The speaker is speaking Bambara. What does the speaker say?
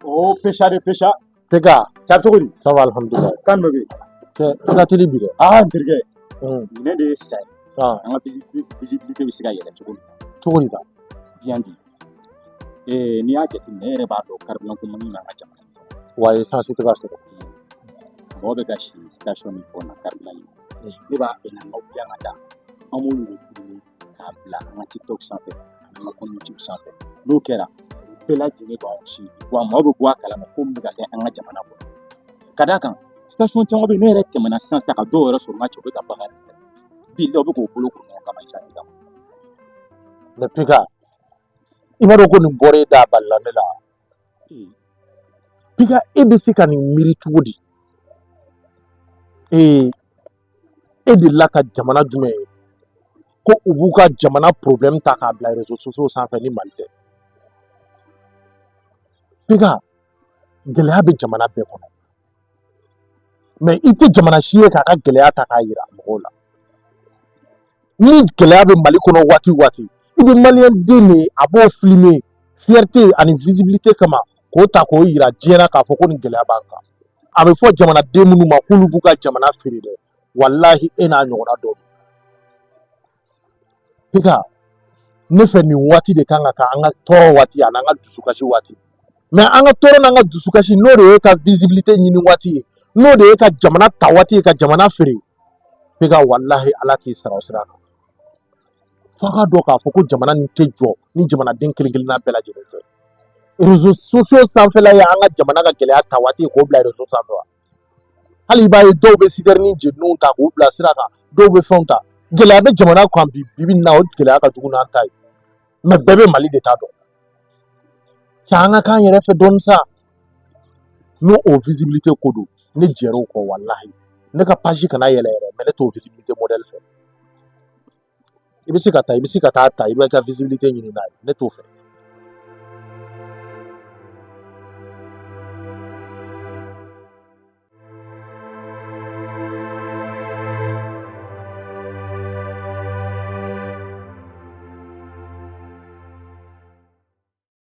Oh, pécha de pécha. Pega, Chaptoguri. ça va alhamdulillah. Kan be. Pega tili bire. Ah, ndirge. Hmm. Ne de sai. Ah, An visibilité bi siga yɛlɛ cogo min. cogodi ta? Bien dit. N'i y'a jateminɛ ne yɛrɛ b'a dɔn carburant ko man ka jamana. Wa essence tɛ ka sɔrɔ. Mɔgɔ bɛ ka si station min fɔ na carburant ye. Ne b'a fɛ na n'aw yan ka taa. An b'olu retrouver k'a bila an ka TikTok sanfɛ an ka compte YouTube sanfɛ. N'o kɛra bɛɛ lajɛlen b'anw si wa maaw bɛ bɔ a kalama ko min bɛ ka kɛ an ka jamana kɔnɔ. Ka d'a kan station caman bɛ yen ne yɛrɛ tɛmɛna sisan sisan ka dɔw yɛrɛ sɔrɔ n ka cɛ u bɛ ka bagan de kɛ. Bi dɔw bɛ k'o bolo kun ɲɔgɔn kama essence kama. Mais Pega, i m'a dɔn ko nin bɔra e da balila ne la. Pega, e bɛ se ka nin miiri cogo di? E delila ka jamana jumɛn ye ko u b'u ka jamana problème ta k'a bila réseaux sociaux sanfɛ ni Mali tɛ. Pega, gɛlɛya bɛ jamana bɛɛ kɔnɔ. Mais i tɛ jamana si ye k'a ka gɛlɛya ta k'a yira mɔgɔw la. Ni gɛlɛya bɛ Mali kɔnɔ waati o waati, i bɛ maliyɛn den de a b'o filmer fierté ani visibilité kama k'o ta k'o yira diɲɛ na k'a fɔ ko nin gɛlɛya b'an kan. A bɛ fɔ jamanaden minnu ma k'olu b'u ka jamana feere dɛ. Walahi e n'a ɲɔgɔnna dɔw. Pega, ne fɛ nin waati de kan ka kɛ an ka tɔɔrɔ waati ani an ka dusukasi waati. Mais an ka tɔɔrɔ n'an ka dusukasi n'o de ye ka visibilité ɲini waati ye, n'o de ye ka jamana ta waati ye ka jamana feere. Pega, walahi Ala k'i sara o sira kan. F'a ka dɔn k'a fɔ ko jamana nin tɛ jɔ ni jamanaden kelen kelenna bɛɛ lajɛlen tɛ. Réseaux sociaux sanfɛla ye an ka jamana ka gɛlɛya ta waati ye k'o bila réseau sanfɛ wa. Hali i b'a ye dɔw bɛ citerne jeniw ta k'u bila sira kan, dɔw bɛ fɛnw ta. Gɛlɛya bɛ jamana kan bi bi na o gɛlɛya ka jugu n'an ta ye. Mais bɛɛ bɛ Mali de ta dɔn. Cɛ an ka k'an yɛrɛ fɛ dɔɔnin sa. N'o o visibilité ko don, ne jɛr'o kɔ walahi. Ne ka page kana yɛlɛ yɛrɛ, mais ne t'o visibilité modèle fɛ. I bɛ se ka taa ta, i bɛ ka visibilité ɲini n'a ye, ne t'o fɛ.